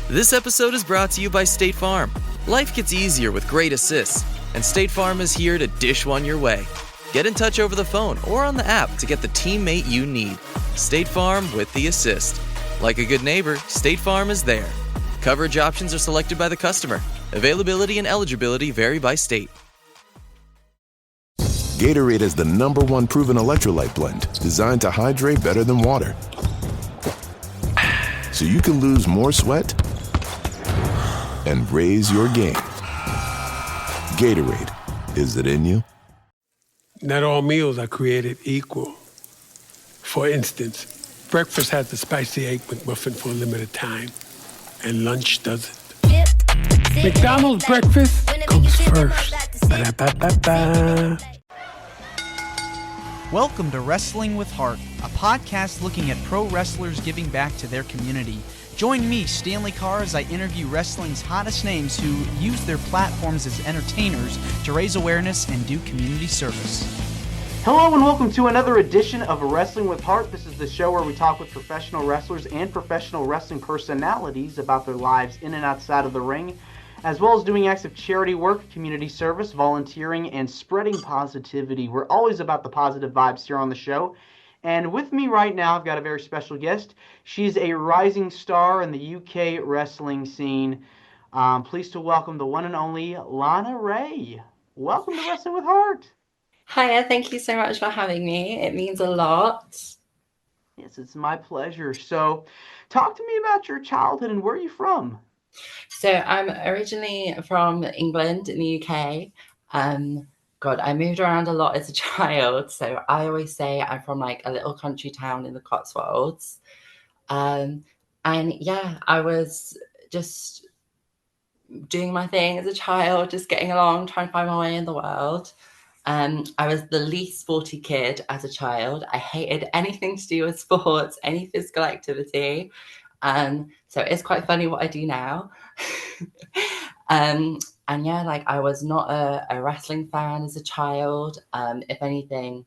This episode is brought to you by State Farm. Life gets easier with great assists, and State Farm is here to dish one your way. Get in touch over the phone or on the app to get the teammate you need. State Farm with the assist. Like a good neighbor, State Farm is there. Coverage options are selected by the customer. Availability and eligibility vary by state. Gatorade is the #1 proven electrolyte blend designed to hydrate better than water. So you can lose more sweat and raise your game. Gatorade, is it in you? Not all meals are created equal. For instance, breakfast has the spicy egg McMuffin for a limited time, and lunch doesn't. McDonald's breakfast comes first. Ba-da-ba-ba-ba. Welcome to Wrestling with Heart, a podcast looking at pro wrestlers giving back to their community. Join me, Stanley Carr, as I interview wrestling's hottest names who use their platforms as entertainers to raise awareness and do community service. Hello and welcome to another edition of Wrestling with Heart. This is the show where we talk with professional wrestlers and professional wrestling personalities about their lives in and outside of the ring, as well as doing acts of charity work, community service, volunteering, and spreading positivity. We're always about the positive vibes here on the show. And with me right now, I've got a very special guest. She's a rising star in the UK wrestling scene. Pleased to welcome the one and only Lana Rae. Welcome to Wrestling with Heart. Hiya, thank you so much for having me. It means a lot. Yes, it's my pleasure. So, talk to me about your childhood and where are you from? So I'm originally from England in the UK. I moved around a lot as a child. So I always say I'm from like a little country town in the Cotswolds. I was just doing my thing as a child, just getting along, trying to find my way in the world. I was the least sporty kid as a child. I hated anything to do with sports, any physical activity. So it's quite funny what I do now. I was not a wrestling fan as a child. If anything,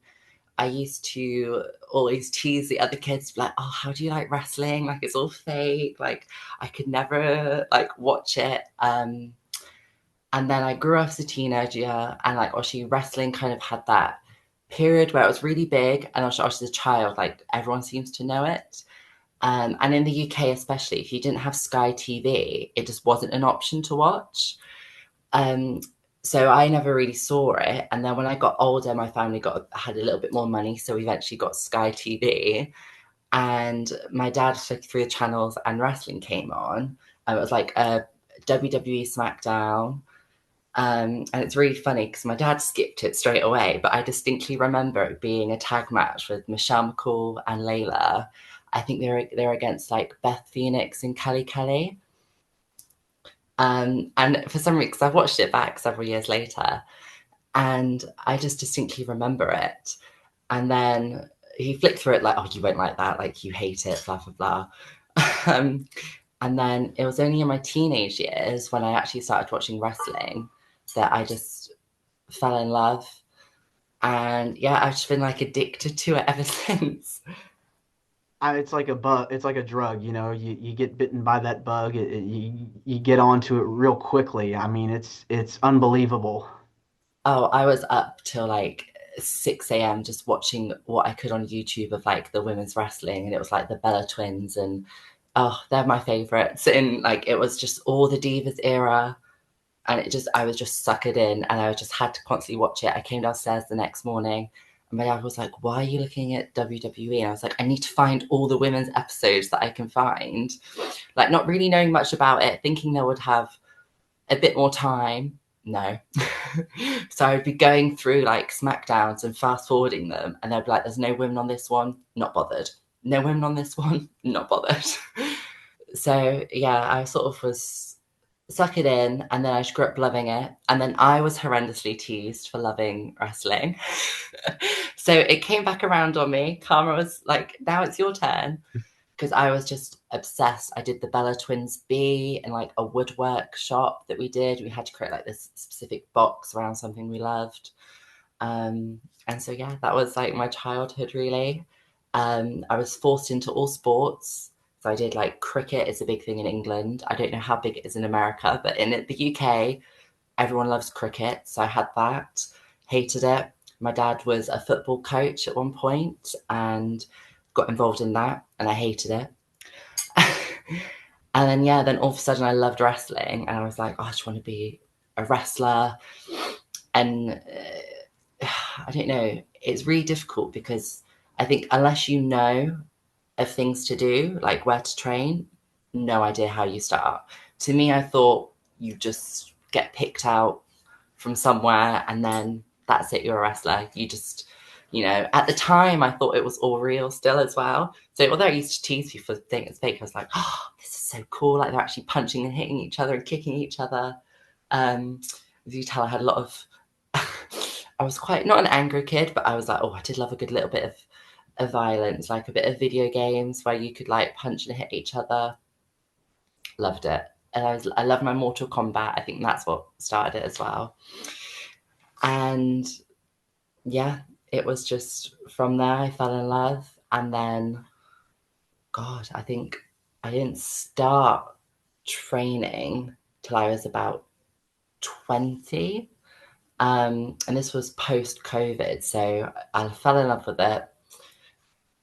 I used to always tease the other kids, like, oh, how do you like wrestling? Like, it's all fake. Like, I could never, watch it. And then I grew up as a teenager, and, obviously wrestling kind of had that period where it was really big. And also as a child, everyone seems to know it. And in the UK especially, if you didn't have Sky TV, it just wasn't an option to watch. So I never really saw it. And then when I got older, my family had a little bit more money. So we eventually got Sky TV. And my dad flicked through the channels and wrestling came on. It was like a WWE SmackDown. And it's really funny because my dad skipped it straight away. But I distinctly remember it being a tag match with Michelle McCool and Layla. I think they're against Beth Phoenix and Kelly. And for some reason, 'cause I've watched it back several years later, and I just distinctly remember it. And then he flicked through it oh, you won't like that, you hate it, blah, blah, blah. And then it was only in my teenage years when I actually started watching wrestling that I just fell in love. And yeah, I've just been addicted to it ever since. It's like a bug. It's like a drug, you get bitten by that bug. You get onto it real quickly. I mean, it's unbelievable. Oh, I was up till 6 a.m. just watching what I could on YouTube of the women's wrestling. And it was the Bella Twins. And oh, they're my favorites. And it was just all the Divas Era. And I was just suckered in, and I just had to constantly watch it. I came downstairs the next morning, and my dad was like, why are you looking at WWE? And I was like, I need to find all the women's episodes that I can find. Not really knowing much about it, thinking they would have a bit more time. No. So I'd be going through SmackDowns and fast forwarding them, and they'd be like, there's no women on this one, not bothered. No women on this one, not bothered. So yeah, I sort of was suck it in, and then I just grew up loving it. And then I was horrendously teased for loving wrestling. So it came back around on me. Karma was like, now it's your turn. Because I was just obsessed. I did the Bella Twins B in a woodwork shop that we did. We had to create this specific box around something we loved. And so, yeah, that was my childhood really. I was forced into all sports. So I did like cricket is a big thing in England. I don't know how big it is in America, but in the UK, everyone loves cricket. So I had that, hated it. My dad was a football coach at one point and got involved in that, and I hated it. And then, yeah, then all of a sudden I loved wrestling, and I was like, oh, I just want to be a wrestler. And I don't know, it's really difficult because I think unless you know of things to do, like where to train, no idea how you start. To me, I thought you just get picked out from somewhere and then that's it, you're a wrestler. You just, at the time I thought it was all real still as well. So although I used to tease people for thinking it's fake, I was like, oh, this is so cool. Like they're actually punching and hitting each other and kicking each other. As you tell, I had a lot of, I was quite, not an angry kid, but I was like, oh, I did love a good little bit of violence, like a bit of video games where you could like punch and hit each other. Loved it. And I love my Mortal Kombat. I think that's what started it as well. And yeah, it was just from there I fell in love. And then, God, I think I didn't start training till I was about 20. And this was post-COVID. So I fell in love with it.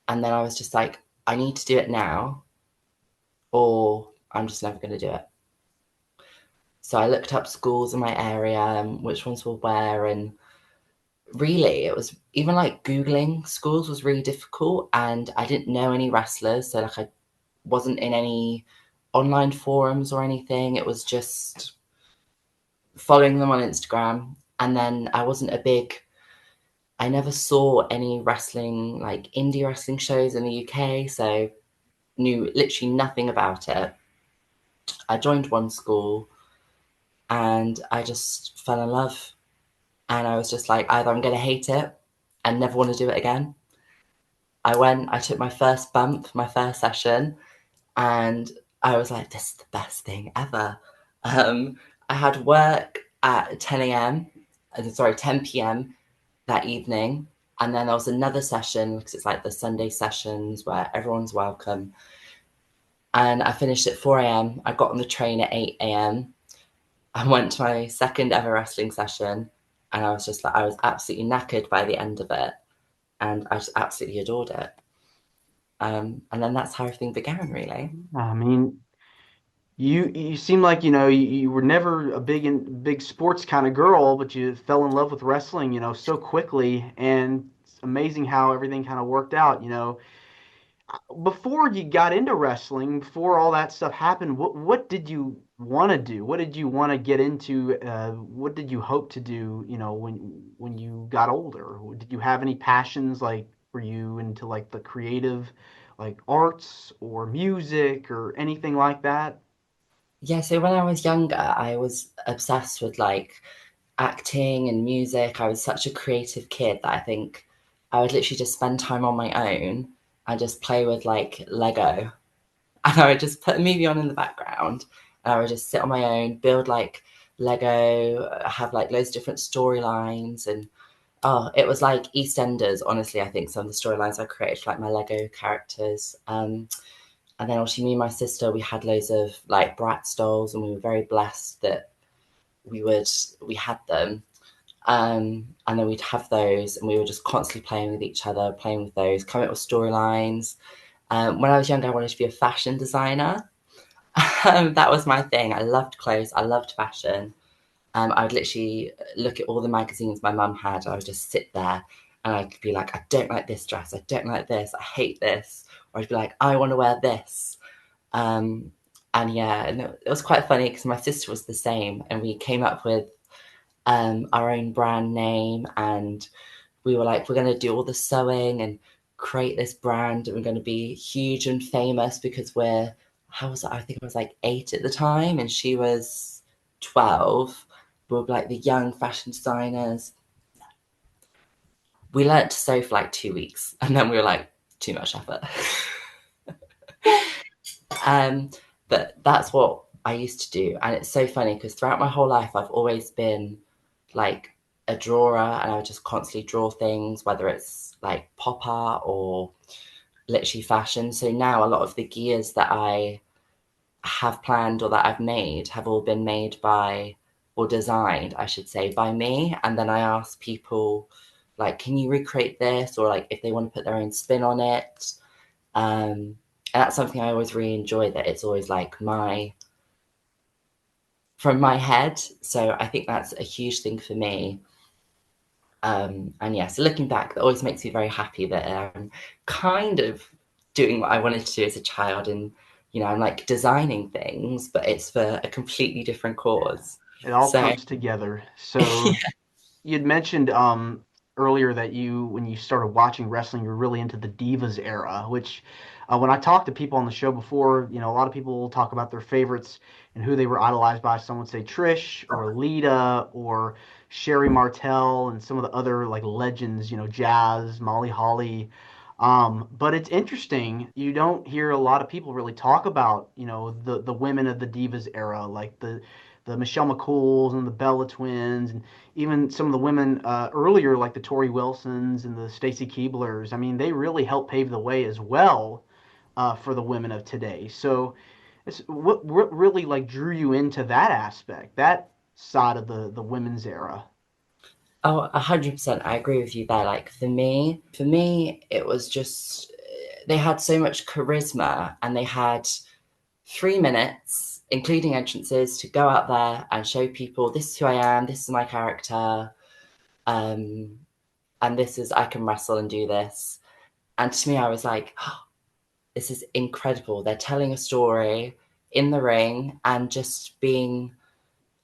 And then I was just like, I need to do it now or I'm just never going to do it. So I looked up schools in my area and which ones were where. And really, it was even like Googling schools was really difficult. And I didn't know any wrestlers. So like I wasn't in any online forums or anything. It was just following them on Instagram. And then I never saw any wrestling, like indie wrestling shows in the UK. So knew literally nothing about it. I joined one school and I just fell in love. And I was just like, either I'm going to hate it and never want to do it again. I took my first bump, my first session, and I was like, this is the best thing ever. I had work at 10 p.m. that evening. And then there was another session because it's like the Sunday sessions where everyone's welcome. And I finished at 4 a.m. I got on the train at 8 a.m. I went to my second ever wrestling session and I was just like, I was absolutely knackered by the end of it. And I just absolutely adored it. And then that's how everything began, really. I mean, you seem like you were never a big sports kind of girl, but you fell in love with wrestling so quickly, and it's amazing how everything kind of worked out. Before you got into wrestling, before all that stuff happened, what did you want to do? What did you want to get into? What did you hope to do? When you got older, did you have any passions? Like, were you into like the creative, like arts or music or anything like that? Yeah, so when I was younger, I was obsessed with like acting and music. I was such a creative kid that I think I would literally just spend time on my own and just play with like Lego. And I would just put a movie on in the background and I would just sit on my own, build like Lego, have like loads of different storylines. And oh, it was like EastEnders, honestly, I think some of the storylines I created for like my Lego characters. And then obviously me and my sister, we had loads of like Bratz dolls and we were very blessed that we had them. And then we'd have those and we were just constantly playing with each other, playing with those, coming up with storylines. When I was younger, I wanted to be a fashion designer. That was my thing. I loved clothes. I loved fashion. I would literally look at all the magazines my mum had. I would just sit there and I'd be like, I don't like this dress. I don't like this. I hate this. Or I'd be like, I want to wear this. And yeah, and it was quite funny because my sister was the same. And we came up with our own brand name. And we were like, we're going to do all the sewing and create this brand. And we're going to be huge and famous because how was it? I think I was like 8 at the time. And she was 12. We were like the young fashion designers. We learned to sew for like 2 weeks and then we were like, too much effort. But that's what I used to do. And it's so funny because throughout my whole life, I've always been like a drawer and I would just constantly draw things, whether it's like pop art or literally fashion. So now a lot of the gears that I have planned or that I've made have all been made by, or designed, I should say, by me. And then I ask people, like, can you recreate this? Or like if they want to put their own spin on it. And that's something I always really enjoy, that it's always like from my head. So I think that's a huge thing for me. And yeah, so looking back, that always makes me very happy that I'm kind of doing what I wanted to do as a child, and I'm like designing things, but it's for a completely different cause. It all So comes together. So you'd mentioned earlier that when you started watching wrestling, you were really into the Divas era, which when I talked to people on the show before, a lot of people will talk about their favorites and who they were idolized by. Some would say Trish or Lita or Sherry Martel and some of the other like legends, Jazz, Molly Holly. But it's interesting. You don't hear a lot of people really talk about, the women of the Divas era, like the Michelle McCools and the Bella Twins, and even some of the women earlier, like the Tori Wilsons and the Stacy Keeblers. I mean, they really helped pave the way as well for the women of today. So, what really like drew you into that aspect, that side of the women's era? oh, 100%, I agree with you there. Like for me, it was just they had so much charisma, and they had 3 minutes, including entrances, to go out there and show people, this is who I am, this is my character, and I can wrestle and do this. And to me, I was like, oh, this is incredible. They're telling a story in the ring and just being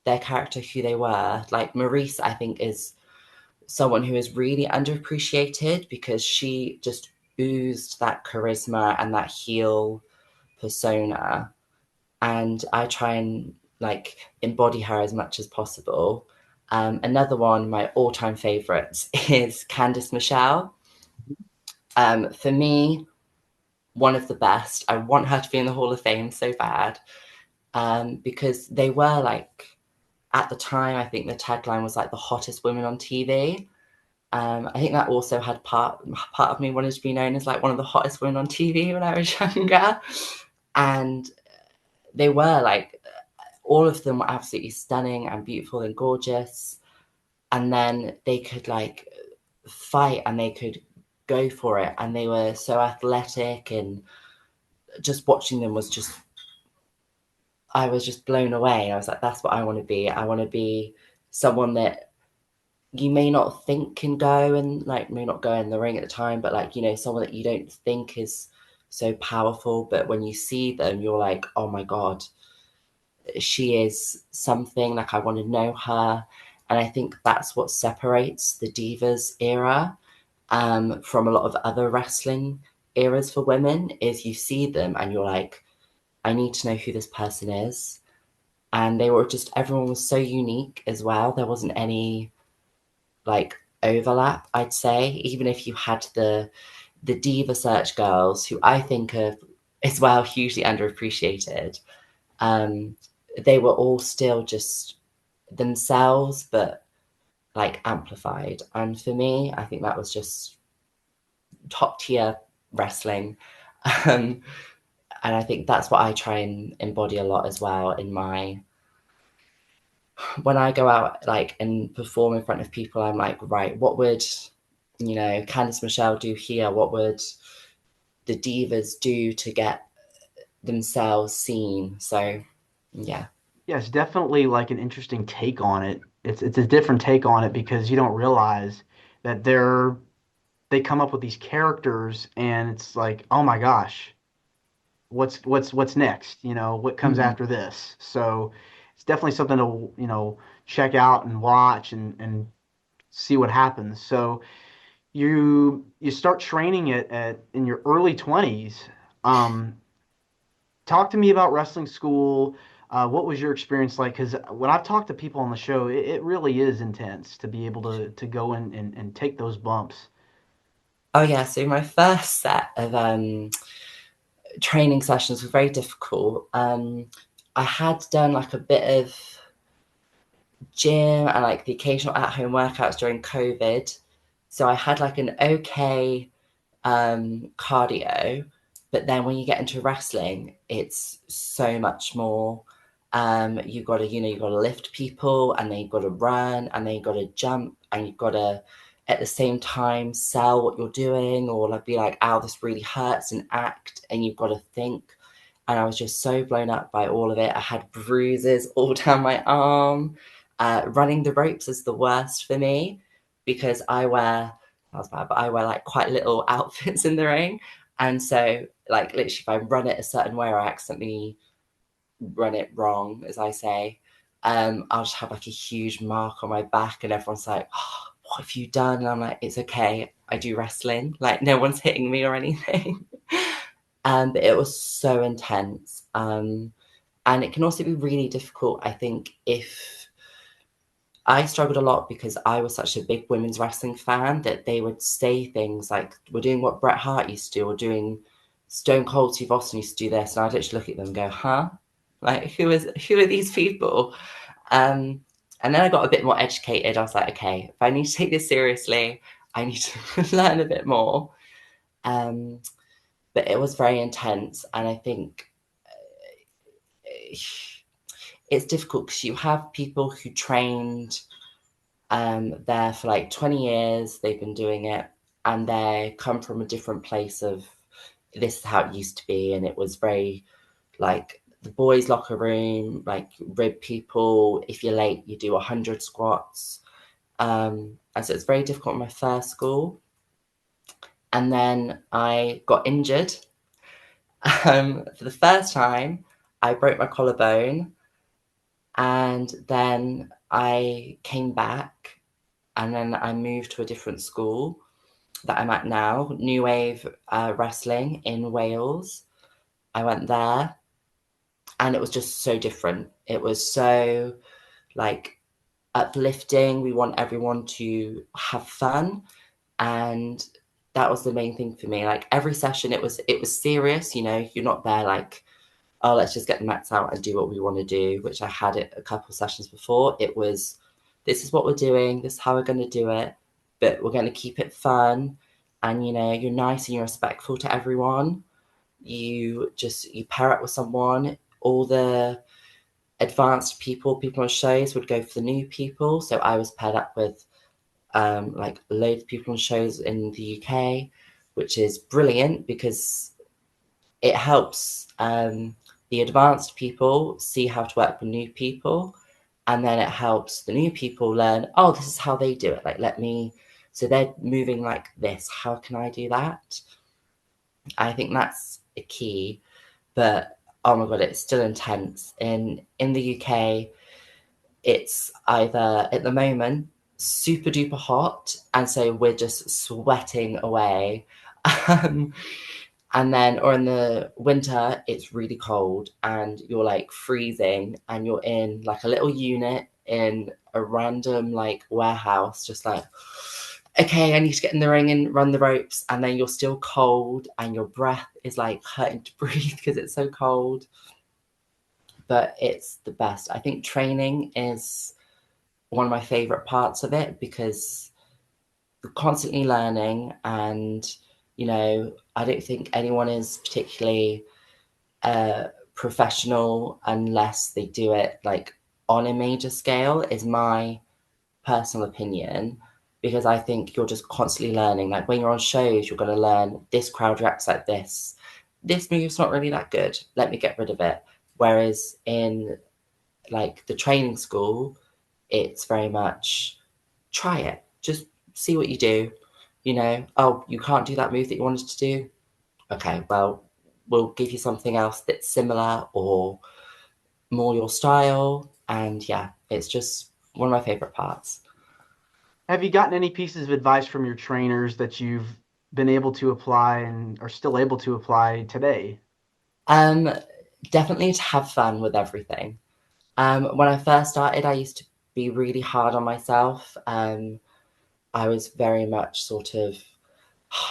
their character, who they were. Like Maurice, I think, is someone who is really underappreciated because she just oozed that charisma and that heel persona. And I try and like embody her as much as possible. Another one, my all-time favorites, is Candice Michelle. For me, one of the best. I want her to be in the Hall of Fame so bad, because they were like, at the time, I think the tagline was like the hottest women on TV. I think that also had part of me wanted to be known as like one of the hottest women on TV when I was younger. And they were like, all of them were absolutely stunning and beautiful and gorgeous. And then they could like fight and they could go for it. And they were so athletic, and just watching them was just, I was just blown away. I was like, that's what I want to be. I want to be someone that you may not think can go and like may not go in the ring at the time, but like, someone that you don't think is so powerful. But when you see them, you're like, oh my God, she is something. Like, I want to know her. And I think that's what separates the Divas era from a lot of other wrestling eras for women, is you see them and you're like, I need to know who this person is. And they were just, everyone was so unique as well. There wasn't any like overlap, I'd say. Even if you had the Diva Search girls, who I think of as well hugely underappreciated, they were all still just themselves, but like amplified. And for me, I think that was just top tier wrestling. Um, and I think that's what I try and embody a lot as well in my, when I go out like and perform in front of people. I'm like, right, what would Candice Michelle do here? What would the divas do to get themselves seen? So yeah. Yeah, it's definitely like an interesting take on it. It's a different take on it because you don't realize that they come up with these characters and it's like, oh my gosh, what's next? What comes Mhm. after this? So it's definitely something to, check out and watch and see what happens. So you start training it in your early 20s. Um, Talk to me about wrestling school. What was your experience like? Because when I've talked to people on the show, it really is intense to be able to go in and take those bumps. Oh yeah, so my first set of training sessions were very difficult. I had done like a bit of gym and like the occasional at-home workouts during COVID. So I had like an okay cardio, but then when you get into wrestling, it's so much more. You've got to, you've got to lift people, and then you've got to run, and then you've got to jump, and you've got to at the same time sell what you're doing, or like be like, ow, this really hurts, and act, and you've got to think. And I was just so blown up by all of it. I had bruises all down my arm. Running the ropes is the worst for me because I wear, that was bad, but I wear like quite little outfits in the ring. And so like literally if I run it a certain way or I accidentally run it wrong, as I say, I'll just have like a huge mark on my back and everyone's like, oh, what have you done? And I'm like, it's okay, I do wrestling, like no one's hitting me or anything. But it was so intense. And it can also be really difficult, I think, if I struggled a lot because I was such a big women's wrestling fan that they would say things like, we're doing what Bret Hart used to do, or doing Stone Cold Steve Austin used to do this. And I'd literally look at them and go, huh? Like, who are these people? And then I got a bit more educated. I was like, okay, if I need to take this seriously, I need to learn a bit more. But it was very intense. And I think it's difficult because you have people who trained there for like 20 years, they've been doing it, and they come from a different place of this is how it used to be. And it was very like the boys' locker room, like rib people. If you're late, you do 100 squats. And so it's very difficult in my first school. And then I got injured. For the first time, I broke my collarbone. And then I came back, and then I moved to a different school that I'm at now, New Wave Wrestling in Wales. I went there, and it was just so different. It was so like uplifting. We want everyone to have fun, and that was the main thing for me. Like every session, it was serious. You're not there like, oh, let's just get the mats out and do what we want to do, which I had it a couple of sessions before. It was, this is what we're doing, this is how we're going to do it, but we're going to keep it fun. And, you're nice and you're respectful to everyone. You pair up with someone. All the advanced people on shows would go for the new people. So I was paired up with like loads of people on shows in the UK, which is brilliant because it helps the advanced people see how to work with new people, and then it helps the new people learn, oh, this is how they do it, like so they're moving like this, how can I do that? I think that's a key. But oh my god, it's still intense. In the UK, it's either at the moment super duper hot, and so we're just sweating away. And then, or in the winter, it's really cold and you're like freezing, and you're in like a little unit in a random like warehouse, just like, okay, I need to get in the ring and run the ropes. And then you're still cold and your breath is like hurting to breathe because it's so cold. But it's the best. I think training is one of my favorite parts of it because you're constantly learning, and I don't think anyone is particularly professional unless they do it like on a major scale, is my personal opinion, because I think you're just constantly learning. Like when you're on shows, you're going to learn this crowd reacts like this. This move's not really that good, let me get rid of it. Whereas in like the training school, it's very much try it, just see what you do. Oh, you can't do that move that you wanted to do? Okay, well, we'll give you something else that's similar or more your style. And yeah, it's just one of my favorite parts. Have you gotten any pieces of advice from your trainers that you've been able to apply and are still able to apply today? Definitely to have fun with everything. When I first started, I used to be really hard on myself. I was very much sort of,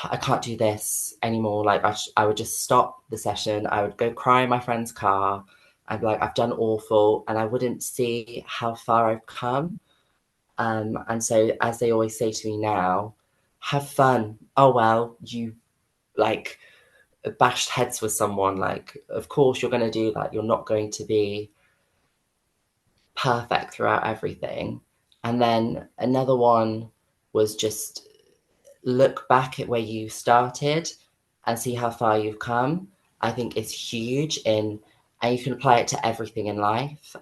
I can't do this anymore. Like I would just stop the session. I would go cry in my friend's car. I'd be like, I've done awful. And I wouldn't see how far I've come. And so as they always say to me now, have fun. Oh, well, you like bashed heads with someone. Like, of course you're going to do that. You're not going to be perfect throughout everything. And then another one was just look back at where you started and see how far you've come. I think it's huge and you can apply it to everything in life.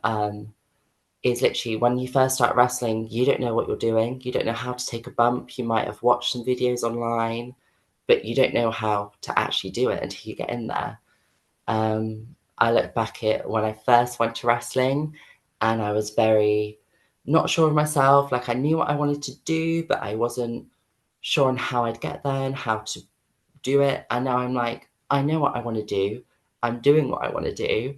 Is literally when you first start wrestling, you don't know what you're doing. You don't know how to take a bump. You might have watched some videos online, but you don't know how to actually do it until you get in there. I look back at when I first went to wrestling and I was very not sure of myself. Like I knew what I wanted to do, but I wasn't sure on how I'd get there and how to do it. And now I'm like, I know what I want to do. I'm doing what I want to do.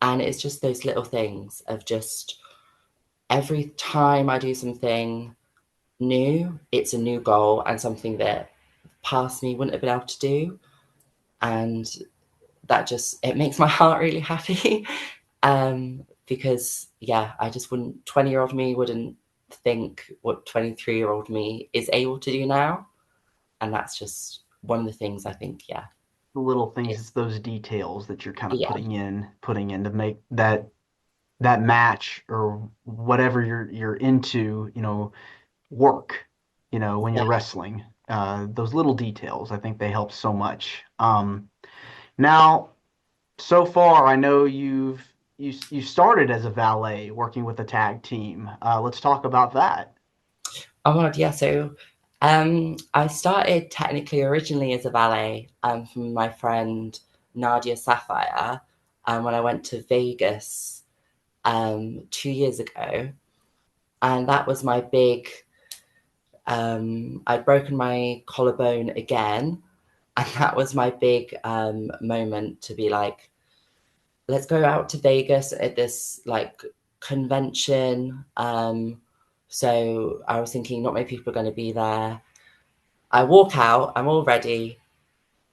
And it's just those little things of just every time I do something new, it's a new goal and something that past me wouldn't have been able to do. And that just, it makes my heart really happy. Because yeah, I just wouldn't, 20-year-old me wouldn't think what 23-year-old me is able to do now. And that's just one of the things I think, yeah. The little things, it's It's, those details that you're kind of yeah, putting in to make that match or whatever you're into, work, when yeah. you're wrestling. Those little details, I think they help so much. Now, so far, I know you started as a valet working with a tag team. Let's talk about that. Oh my God, yeah. So I started technically originally as a valet from my friend Nadia Sapphire when I went to Vegas 2 years ago. And that was my big, I'd broken my collarbone again. And that was my big moment to be like, let's go out to Vegas at this like convention. So I was thinking not many people are going to be there. I walk out, I'm all ready.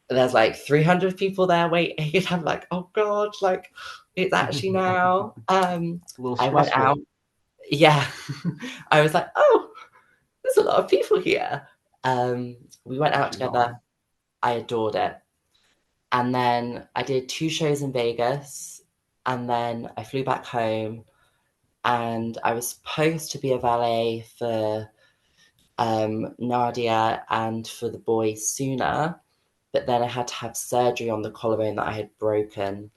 There's like 300 people there waiting. And I'm like, oh God, like it's actually now. A little I went stressful. out. Yeah. I was like, oh, there's a lot of people here. We went out together. Bizarre. I adored it. And then I did 2 shows in Vegas. And then I flew back home and I was supposed to be a valet for Nadia and for the boys sooner, but then I had to have surgery on the collarbone that I had broken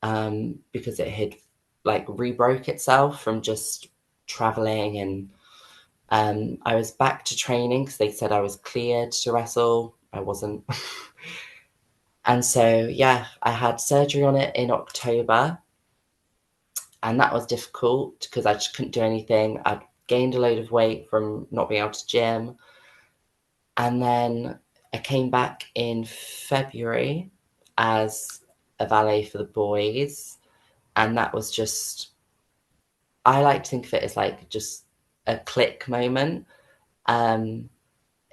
because it had like re-broke itself from just traveling and I was back to training because they said I was cleared to wrestle. I wasn't. And so, yeah, I had surgery on it in October and that was difficult because I just couldn't do anything. I'd gained a load of weight from not being able to gym. And then I came back in February as a valet for the boys. And that was just, I like to think of it as like just a click moment. Um,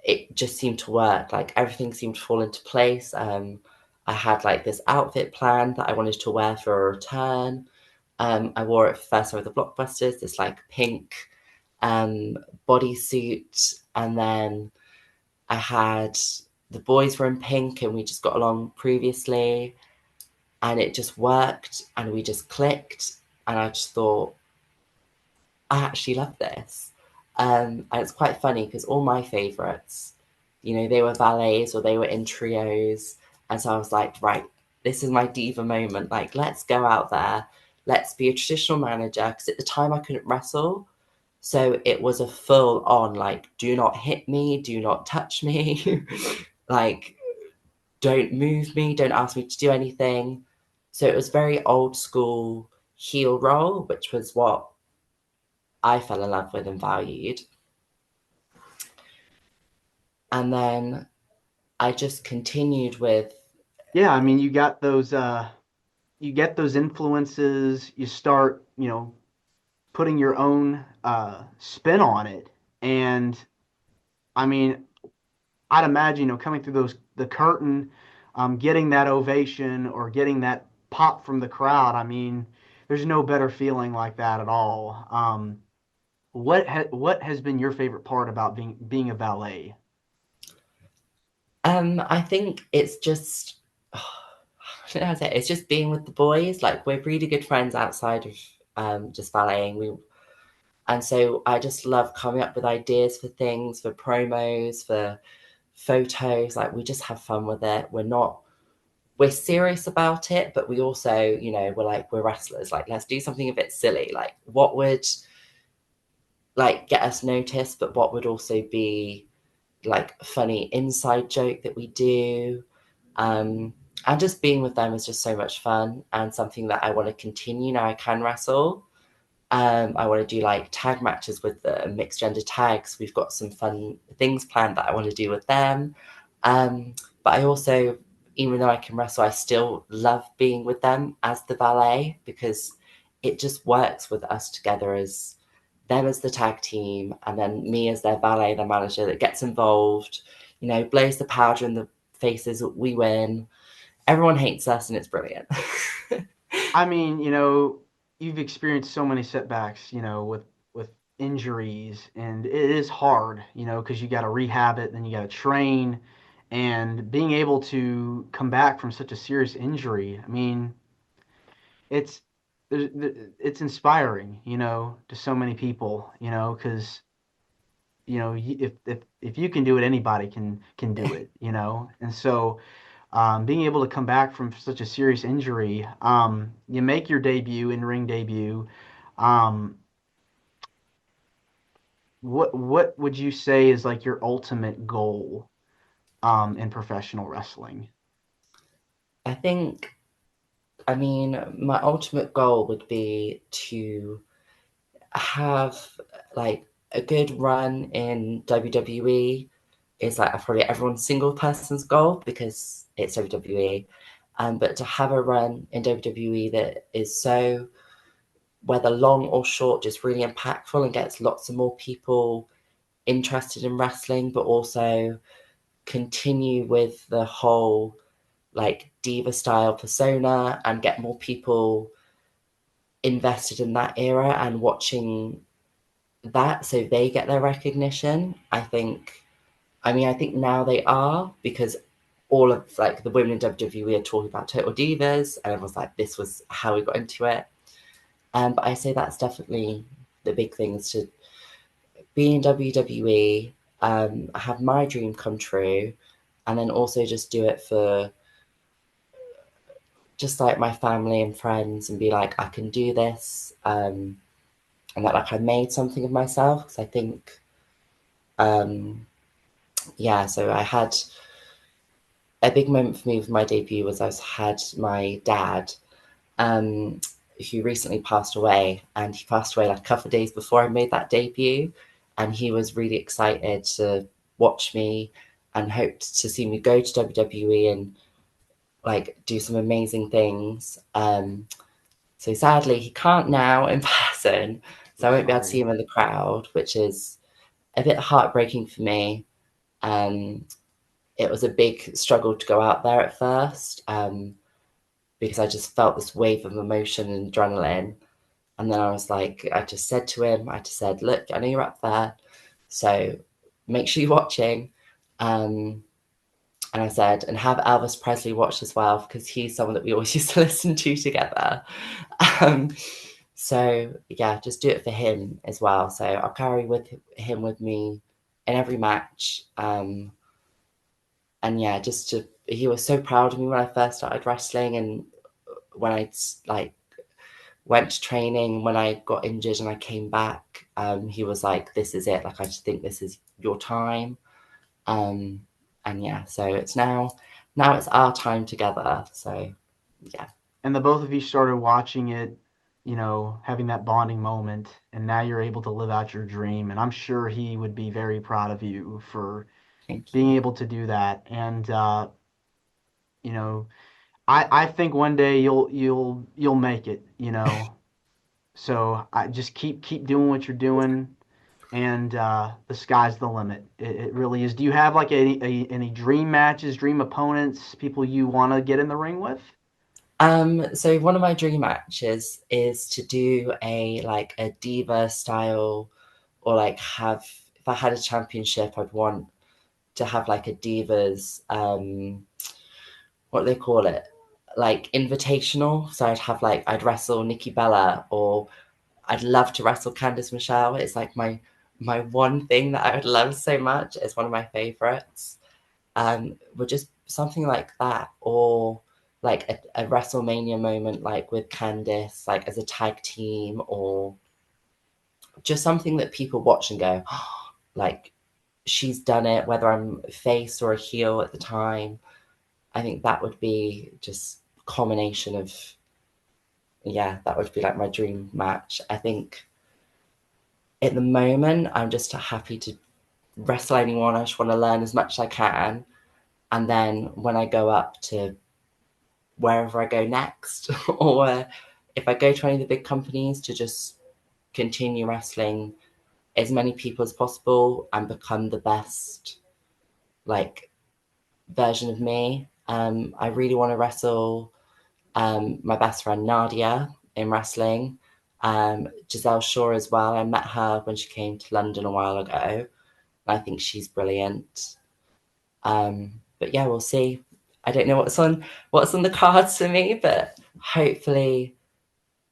it just seemed to work. Like everything seemed to fall into place. I had like this outfit plan that I wanted to wear for a return. I wore it first time with the Blockbusters, this like pink bodysuit. And then I had the boys were in pink and we just got along previously and it just worked and we just clicked. And I just thought, I actually love this. And it's quite funny because all my favorites, they were valets or they were in trios. And so I was like, right, this is my diva moment. Like, let's go out there. Let's be a traditional manager. Because at the time I couldn't wrestle. So it was a full on, like, do not hit me, do not touch me, like, don't move me, don't ask me to do anything. So it was very old school heel role, which was what I fell in love with and valued. And then I just continued with, Yeah, I mean, you get those influences, you start, putting your own spin on it. And I mean, I'd imagine, coming through the curtain, getting that ovation or getting that pop from the crowd. I mean, there's no better feeling like that at all. What has been your favorite part about being a valet? I think it's just, I don't know how to say it. It's just being with the boys. Like, we're really good friends outside of just balleting. And so I just love coming up with ideas for things, for promos, for photos. Like, we just have fun with it. We're serious about it, but we also, we're wrestlers. Like, let's do something a bit silly. Like, what would like get us noticed, but what would also be like a funny inside joke that we do. And just being with them is just so much fun and something that I want to continue now I can wrestle. I want to do like tag matches with the mixed gender tags. We've got some fun things planned that I want to do with them. But I also, even though I can wrestle, I still love being with them as the valet because it just works with us together as them as the tag team and then me as their valet, their manager that gets involved, blows the powder in the faces, we win. Everyone hates us and it's brilliant. I mean, you've experienced so many setbacks, with injuries, and it is hard, because you got to rehab it, then you got to train, and being able to come back from such a serious injury. I mean, it's it's inspiring, to so many people, because if you can do it, anybody can do it, and so. Being able to come back from such a serious injury, you make your debut, in-ring debut. Um, what would you say is like your ultimate goal in professional wrestling? I mean, my ultimate goal would be to have like a good run in WWE is like probably everyone's single person's goal because it's WWE. But to have a run in WWE that is so, whether long or short, just really impactful and gets lots of more people interested in wrestling, but also continue with the whole like diva style persona and get more people invested in that era and watching that so they get their recognition. I think now they are because all of like the women in WWE are talking about Total Divas and everyone's like, this was how we got into it. But I say that's definitely the big thing is to be in WWE, have my dream come true, and then also just do it for just like my family and friends and be like, I can do this. And that like I made something of myself because I think, so I had a big moment for me with my debut was I had my dad, who recently passed away, and he passed away like a couple of days before I made that debut, and he was really excited to watch me and hoped to see me go to WWE and like do some amazing things. So sadly, he can't now in person, so I won't be able to see him in the crowd, which is a bit heartbreaking for me. It was a big struggle to go out there at first because I just felt this wave of emotion and adrenaline. And then I was like, I just said to him, look, I know you're up there, so make sure you're watching. And I said, and have Elvis Presley watch as well, because he's someone that we always used to listen to together. So yeah, just do it for him as well. So I'll carry him with me in every match. And yeah, he was so proud of me when I first started wrestling and when I like went to training, when I got injured and I came back, he was like, this is it. Like, I just think this is your time. And yeah, so it's now it's our time together. So yeah. And the both of you started watching it, having that bonding moment, and now you're able to live out your dream. And I'm sure he would be very proud of you for Thank being you. able to do that. And you know, I think one day you'll make it. So I just keep doing what you're doing, and the sky's the limit. It really is. Do you have like any dream matches, dream opponents, people you want to get in the ring with? So one of my dream matches is to do a diva style, or like if I had a championship, I'd want to have like a Divas, what do they call it? Like invitational. So I'd wrestle Nikki Bella, or I'd love to wrestle Candice Michelle. It's like my one thing that I would love so much. It's one of my favorites. Would just something like that, or like a WrestleMania moment, like with Candice, like as a tag team, or just something that people watch and go, oh, like she's done it, whether I'm face or a heel at the time. I think that would be just a combination of, yeah, that would be like my dream match. I think at the moment, I'm just happy to wrestle anyone. I just want to learn as much as I can. And then when I go up to wherever I go next, or if I go to any of the big companies, to just continue wrestling as many people as possible and become the best, like, version of me. I really want to wrestle my best friend Nadia in wrestling. Giselle Shaw as well. I met her when she came to London a while ago. I think she's brilliant. But yeah, we'll see. I don't know what's on the cards for me, but hopefully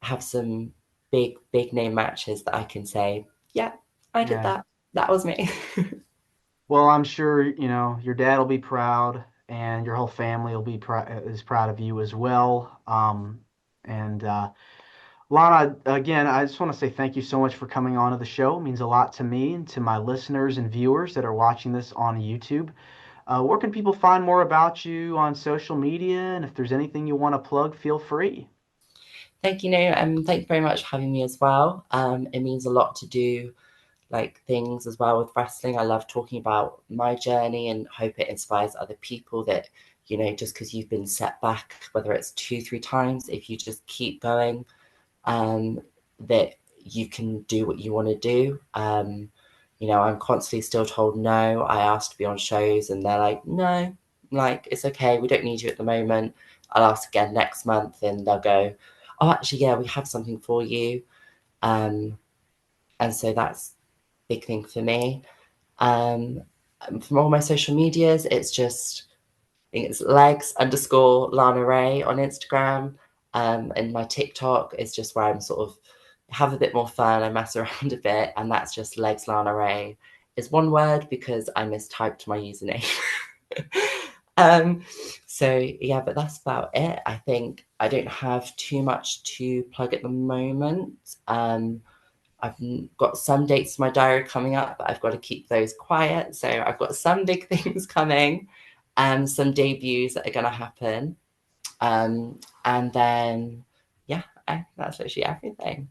have some big name matches that I can say, yeah, I did that. That was me. Well, I'm sure, your dad will be proud and your whole family will be is proud of you as well. And Lana, again, I just want to say thank you so much for coming on to the show. It means a lot to me and to my listeners and viewers that are watching this on YouTube. Where can people find more about you on social media? And if there's anything you want to plug, feel free. Thank you, thank you very much for having me as well. It means a lot to do like things as well with wrestling. I love talking about my journey and hope it inspires other people that, just because you've been set back, whether it's 2-3 times, if you just keep going, that you can do what you want to do. I'm constantly still told no. I asked to be on shows and they're like, no, like, it's okay. We don't need you at the moment. I'll ask again next month and they'll go, oh, actually, yeah, we have something for you. And so that's a big thing for me. From all my social medias, it's just, I think it's legs_Lana Rae on Instagram. And my TikTok is just where I'm sort of have a bit more fun. I mess around a bit, and that's just legs Lana Rae. Is one word because I mistyped my username. So yeah, but that's about it. I think I don't have too much to plug at the moment. I've got some dates in my diary coming up, but I've got to keep those quiet. So I've got some big things coming, some debuts that are going to happen. And then, yeah, that's literally everything.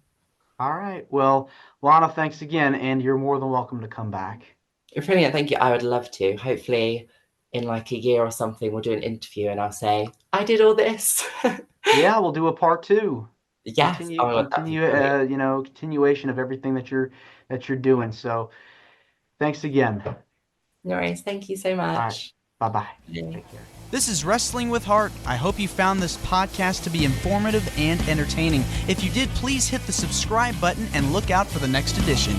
All right. Well, Lana, thanks again, and you're more than welcome to come back. Brilliant. Thank you. I would love to. Hopefully, in like a year or something, we'll do an interview and I'll say, I did all this. Yeah, we'll do a part 2. Yes. Continuation of everything that you're doing. So, thanks again. No worries. Thank you so much. All right. Bye-bye. Yeah. Take care. This is Wrestling with Heart. I hope you found this podcast to be informative and entertaining. If you did, please hit the subscribe button and look out for the next edition.